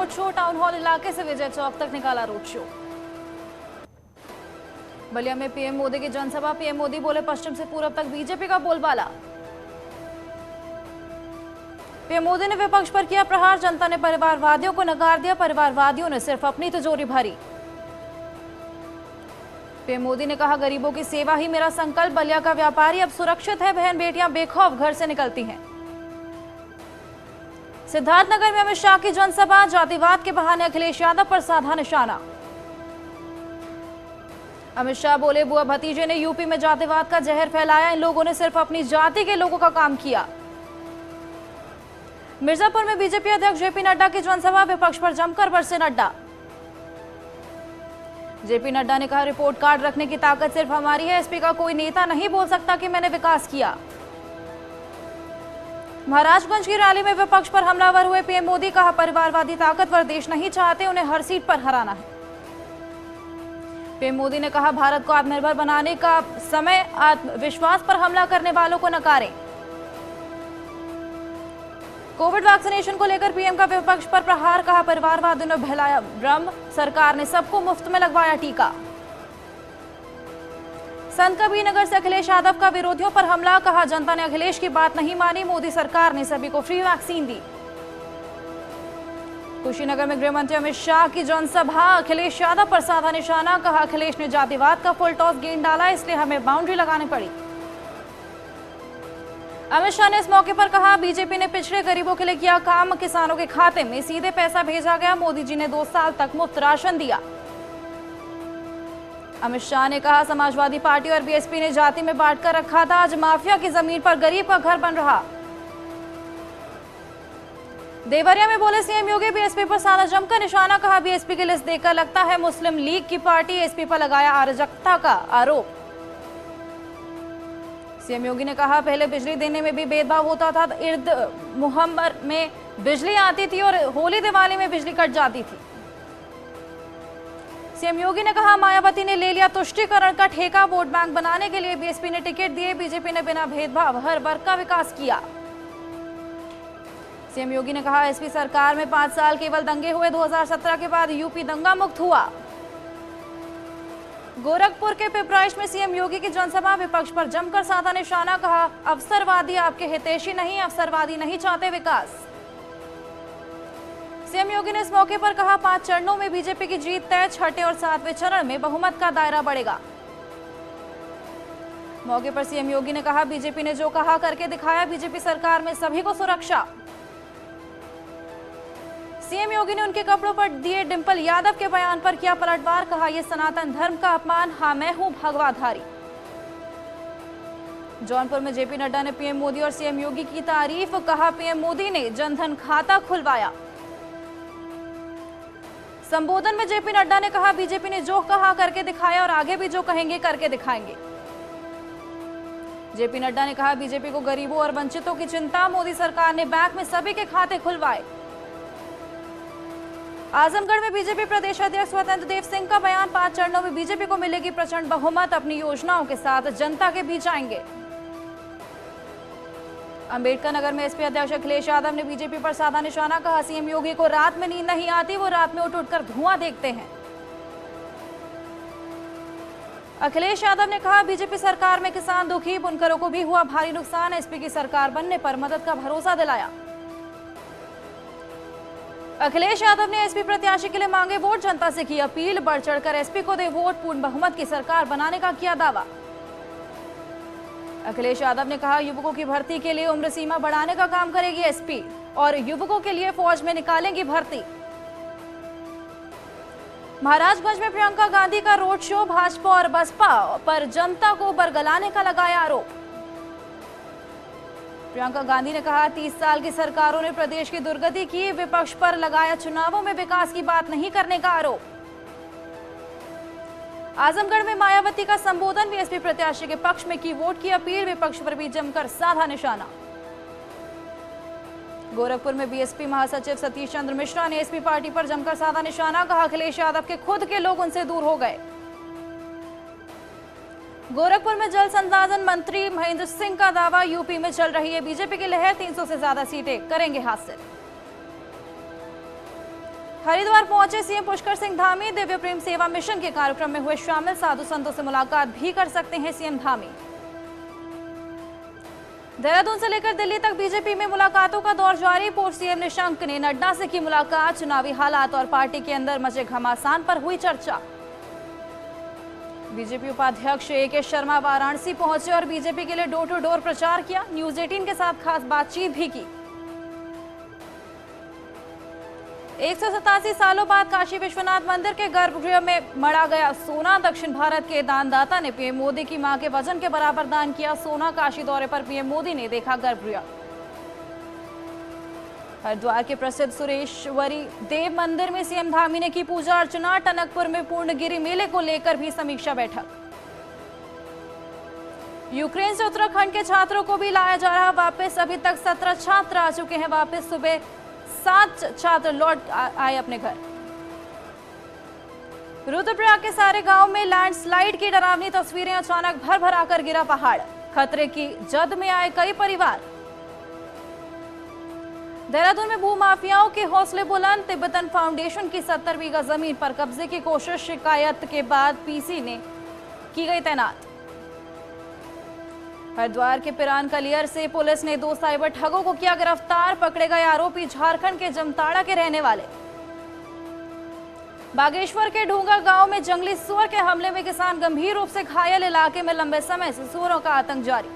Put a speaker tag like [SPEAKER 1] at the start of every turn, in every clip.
[SPEAKER 1] Road show. Town hall इलाके से विजय चौक तक निकाला रोड शो। बलिया में पीएम मोदी की जनसभा। पीएम मोदी बोले पश्चिम से पूरब तक बीजेपी का बोलबाला। पीएम मोदी ने विपक्ष पर किया प्रहार। जनता ने परिवारवादियों को नकार दिया। परिवारवादियों ने सिर्फ अपनी तिजोरी भरी। पीएम मोदी ने कहा गरीबों की सेवा ही मेरा संकल्प। बलिया का व्यापारी अब सुरक्षित है। बहन बेटियां बेखौफ घर से निकलती हैं। सिद्धार्थनगर में अमित शाह की जनसभा। जातिवाद के बहाने अखिलेश यादव पर साधा निशाना। अमित शाह बोले बुआ भतीजे ने यूपी में जातिवाद का जहर फैलाया। इन लोगों ने सिर्फ अपनी जाति के लोगों का काम किया। मिर्जापुर में बीजेपी अध्यक्ष जेपी नड्डा की जनसभा। विपक्ष पर जमकर बरसे नड्डा। जेपी नड्डा ने कहा रिपोर्ट कार्ड रखने की ताकत सिर्फ हमारी है। एसपी का कोई नेता नहीं बोल सकता कि मैंने विकास किया। महाराजगंज की रैली में विपक्ष पर हमलावर हुए पीएम मोदी। कहा परिवारवादी ताकतवर देश नहीं चाहते, उन्हें हर सीट पर हराना है। पीएम मोदी ने कहा भारत को आत्मनिर्भर बनाने का समय। आत्मविश्वास पर हमला करने वालों को नकारें। कोविड वैक्सीनेशन को लेकर पीएम का विपक्ष पर प्रहार। कहा परिवारवादियों ने फैलाया भ्रम। सरकार ने सबको मुफ्त में लगवाया टीका। संत कबीरनगर से अखिलेश यादव का विरोधियों पर हमला। कहा जनता ने अखिलेश की बात नहीं मानी। मोदी सरकार ने सभी को फ्री वैक्सीन दी। कुशीनगर में गृहमंत्री अमित शाह की जनसभा। अखिलेश यादव पर साधा निशाना। कहा अखिलेश ने जातिवाद का फुल टॉस गेंद डाला, इसलिए हमें बाउंड्री लगानी पड़ी। अमित शाह ने इस मौके पर कहा बीजेपी ने पिछड़े गरीबों के लिए किया काम। किसानों के खाते में सीधे पैसा भेजा गया। मोदी जी ने 2 साल तक मुफ्त राशन दिया। अमित शाह ने कहा समाजवादी पार्टी और बीएसपी ने जाति में बांटकर रखा था। आज माफिया की जमीन पर गरीब का घर बन रहा। देवरिया में बोले सीएम योगी। बीएसपी पर साधा जमकर निशाना। कहा बीएसपी की लिस्ट देखकर लगता है मुस्लिम लीग की पार्टी। एसपी पर लगाया अराजकता का आरोप। सीएम योगी ने कहा पहले बिजली देने में भी भेदभाव होता था। ईद मुहर्रम में बिजली आती थी और होली दिवाली में बिजली कट जाती थी। सीएम योगी ने कहा मायावती ने ले लिया तुष्टीकरण का ठेका। वोट बैंक बनाने के लिए बीएसपी ने टिकट दिए। बीजेपी ने बिना भेदभाव हर वर्ग का विकास किया। सीएम योगी ने कहा एसपी सरकार में 5 साल केवल दंगे हुए। 2017 के बाद यूपी दंगा मुक्त हुआ। गोरखपुर के पिपराइश में सीएम योगी की जनसभा। विपक्ष पर जमकर साधा निशाना। कहा अवसरवादी आपके हितैषी नहीं। अवसरवादी नहीं चाहते विकास। सीएम योगी ने इस मौके पर कहा 5 चरणों में बीजेपी की जीत तय। 6ठे और 7वें चरण में बहुमत का दायरा बढ़ेगा। मौके पर सीएम योगी ने कहा बीजेपी ने जो कहा करके दिखाया। बीजेपी सरकार में सभी को सुरक्षा। सीएम योगी ने उनके कपड़ों पर दिए डिंपल यादव के बयान पर किया पलटवार। कहा यह सनातन धर्म का अपमान। हाँ मैं हूं भगवाधारी। जौनपुर में जेपी नड्डा ने पीएम मोदी और सीएम योगी की तारीफ। कहा पीएम मोदी ने जनधन खाता खुलवाया। संबोधन में जेपी नड्डा ने कहा बीजेपी ने जो कहा करके दिखाया और आगे भी जो कहेंगे करके दिखाएंगे। जेपी नड्डा ने कहा बीजेपी को गरीबों और वंचितों की चिंता। मोदी सरकार ने बैंक में सभी के खाते खुलवाए। आजमगढ़ में बीजेपी प्रदेश अध्यक्ष स्वतंत्र देव सिंह का बयान। 5 चरणों में बीजेपी को मिलेगी प्रचंड बहुमत। अपनी योजनाओं के साथ जनता के बीच आएंगे। अंबेडकर नगर में एसपी अध्यक्ष अखिलेश यादव ने बीजेपी पर साधा निशाना। कहा सीएम योगी को रात में नींद नहीं आती। वो रात में उठ धुआं देखते हैं। अखिलेश यादव ने कहा बीजेपी सरकार में किसान दुखी। बुनकरों को भी हुआ भारी नुकसान। एसपी की सरकार बनने पर मदद का भरोसा दिलाया। अखिलेश यादव ने एसपी प्रत्याशी के लिए मांगे वोट। जनता से की अपील। बढ़ चढ़कर एसपी को दे वोट। पूर्ण बहुमत की सरकार बनाने का किया दावा। अखिलेश यादव ने कहा युवकों की भर्ती के लिए उम्र सीमा बढ़ाने का काम करेगी एसपी और युवकों के लिए फौज में निकालेंगी भर्ती। महाराजगंज में प्रियंका गांधी का रोड शो। भाजपा और बसपा पर जनता को बरगलाने का लगाया आरोप। प्रियंका गांधी ने कहा 30 साल की सरकारों ने प्रदेश की दुर्गति की। विपक्ष पर लगाया चुनावों में विकास की बात नहीं करने का आरोप। आजमगढ़ में मायावती का संबोधन। बीएसपी प्रत्याशी के पक्ष में की वोट की अपील। विपक्ष पर भी जमकर साधा निशाना। गोरखपुर में बीएसपी महासचिव सतीश चंद्र मिश्रा ने एसपी पार्टी पर जमकर साधा निशाना। कहा अखिलेश यादव के खुद के लोग उनसे दूर हो गए। गोरखपुर में जल संसाधन मंत्री महेंद्र सिंह का दावा। यूपी में चल रही है बीजेपी की लहर। 300 से ज्यादा सीटें करेंगे हासिल। हरिद्वार पहुंचे सीएम पुष्कर सिंह धामी। दिव्य प्रेम सेवा मिशन के कार्यक्रम में हुए शामिल। साधु संतों से मुलाकात भी कर सकते हैं सीएम धामी। देहरादून से लेकर दिल्ली तक बीजेपी में मुलाकातों का दौर जारी। पूर्व सीएम निशंक ने नड्डा से की मुलाकात। चुनावी हालात और पार्टी के अंदर मचे घमासान पर हुई चर्चा। बीजेपी उपाध्यक्ष ए.के. शर्मा वाराणसी पहुंचे और बीजेपी के लिए डोर टू डोर प्रचार किया। न्यूज 18 के साथ खास बातचीत भी की। 187 सालों बाद काशी विश्वनाथ मंदिर के गर्भगृह में मढ़ा गया सोना। दक्षिण भारत के दानदाता ने पीएम मोदी की मां के वजन के बराबर दान किया सोना। काशी दौरे पर पीएम मोदी ने देखा गर्भगृह। हरिद्वार के प्रसिद्ध सुरेश्वरी देव मंदिर में सीएम धामी ने की पूजा अर्चना। टनकपुर में पूर्णगिरी मेले को लेकर भी समीक्षा बैठक। यूक्रेन से उत्तराखंड के छात्रों को भी लाया जा रहा वापस। अभी तक 17 छात्र आ चुके हैं वापस। सुबह 7 छात्र लौट आए अपने घर। रुद्रप्रयाग के सारे गांव में लैंडस्लाइड की डरावनी तस्वीरें। अचानक भर भर आकर गिरा पहाड़। खतरे की जद में आए कई परिवार। देहरादून में भूमाफियाओं के हौसले बुलंद। तिब्बतन फाउंडेशन की 70 बीघा जमीन पर कब्जे की कोशिश। शिकायत के बाद पीसी ने की गई तैनात। हरिद्वार के पिरान कलियर से पुलिस ने 2 साइबर ठगों को किया गिरफ्तार। पकड़े गए आरोपी झारखंड के जमताड़ा के रहने वाले। बागेश्वर के ढूंगा गांव में जंगली सुअर के हमले में किसान गंभीर रूप से घायल। इलाके में लंबे समय से सुअरों का आतंक जारी।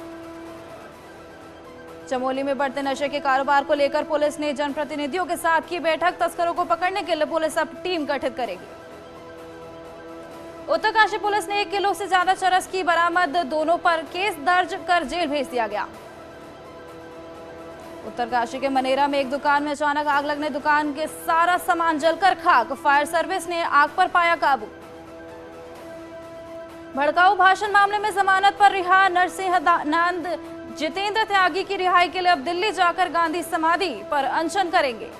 [SPEAKER 1] चमोली में बढ़ते नशे के कारोबार को लेकर पुलिस ने जनप्रतिनिधियों के साथ की बैठक। तस्करों को पकड़ने के लिए पुलिस अब टीम गठित करेगी। उत्तरकाशी पुलिस ने 1 किलो से ज्यादा चरस की बरामद। दोनों पर केस दर्ज कर जेल भेज दिया गया। उत्तरकाशी के मनेरा में एक दुकान में अचानक आग लगने दुकान के सारा सामान जलकर खाक। फायर सर्विस ने आग पर पाया काबू। भड़काऊ भाषण मामले में जमानत पर रिहा नरसिंह नंद जितेंद्र त्यागी की रिहाई के लिए अब दिल्ली जाकर गांधी समाधि पर अनशन करेंगे।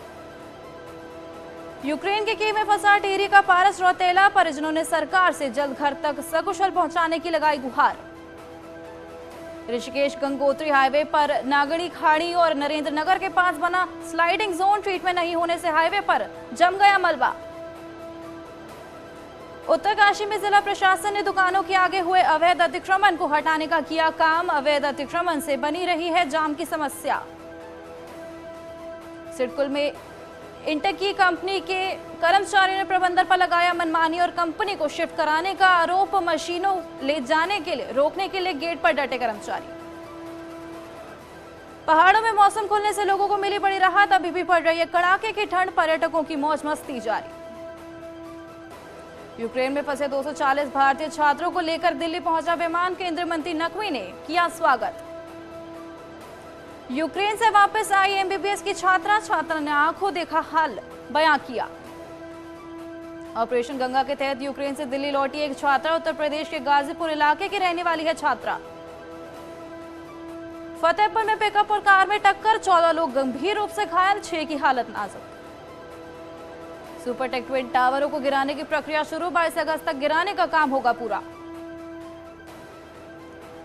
[SPEAKER 1] यूक्रेन के कीव में फंसा टिहरी का पारस रौतेला। परिजनों ने सरकार से जल्द घर तक सकुशल पहुंचाने की लगाई गुहार। ऋषिकेश गंगोत्री हाईवे पर नागड़ी खाड़ी और नरेंद्र नगर के पास बना स्लाइडिंग जोन। ट्रीटमेंट नहीं होने से हाईवे पर जम गया मलबा। उत्तरकाशी में जिला प्रशासन ने दुकानों के आगे हुए अवैध अतिक्रमण को हटाने का किया काम। अवैध अतिक्रमण से बनी रही है जाम की समस्या। सिडकुल में इंटकी कंपनी के कर्मचारियों ने प्रबंधन पर लगाया मनमानी और कंपनी को शिफ्ट कराने का आरोप। मशीनों ले जाने के लिए रोकने के लिए गेट पर डटे कर्मचारी। पहाड़ों में मौसम खुलने से लोगों को मिली बड़ी राहत। अभी भी पड़ रही है कड़ाके की ठंड। पर्यटकों की मौज मस्ती जारी। यूक्रेन में फंसे 240 भारतीय छात्रों को लेकर दिल्ली पहुंचा विमान। केंद्रीय मंत्री नकवी ने किया स्वागत। यूक्रेन से वापस आई एमबीबीएस की छात्रा ने आंखों देखा हाल बयां किया। ऑपरेशन गंगा के तहत यूक्रेन से दिल्ली लौटी एक छात्रा। उत्तर प्रदेश के गाजीपुर इलाके की रहने वाली है छात्रा। फतेहपुर में पिकअप और कार में टक्कर। 14 लोग गंभीर रूप से घायल। 6 की हालत नाजुक। सुपरटेक ट्विन टावरों को गिराने की प्रक्रिया शुरू। 22 अगस्त तक गिराने का काम होगा पूरा।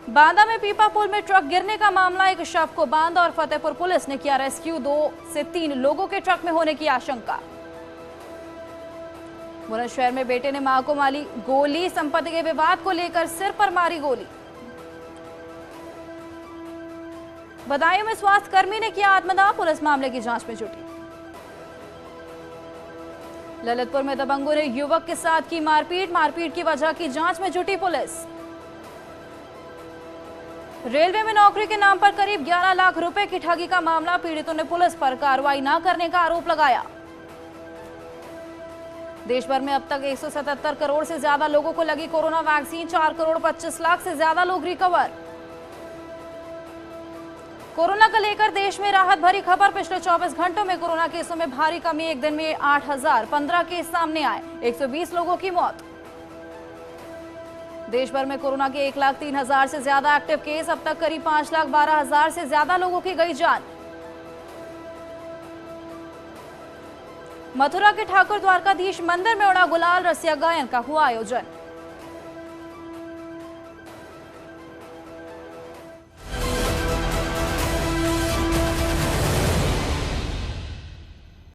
[SPEAKER 1] बांदा में पीपा पुल में ट्रक गिरने का मामला। एक शव को बांदा और फतेहपुर पुलिस ने किया रेस्क्यू। 2 से 3 लोगों के ट्रक में होने की आशंका। बुलंदशहर में बेटे ने मां को मारी गोली। संपत्ति के विवाद को लेकर सिर पर मारी गोली। बदायूं में स्वास्थ्य कर्मी ने किया आत्मदाह। पुलिस मामले की जांच में जुटी। ललितपुर में दबंगों ने युवक के साथ की मारपीट की वजह की जांच में जुटी पुलिस। रेलवे में नौकरी के नाम पर करीब 11 लाख रुपए की ठगी का मामला। पीड़ितों ने पुलिस पर कार्रवाई न करने का आरोप लगाया। देश भर में अब तक 177 करोड़ से ज्यादा लोगों को लगी कोरोना वैक्सीन। 4 करोड़ 25 लाख से ज्यादा लोग रिकवर। कोरोना को लेकर देश में राहत भरी खबर। पिछले 24 घंटों में कोरोना केसों में भारी कमी। एक दिन में 8015 केस सामने आए। 120 लोगों की मौत। देश भर में कोरोना के 1,03,000 से ज्यादा एक्टिव केस। अब तक करीब 5,12,000 से ज्यादा लोगों की गई जान। मथुरा के ठाकुर द्वारकाधीश मंदिर में उड़ा गुलाल। रसिया गायन का हुआ आयोजन।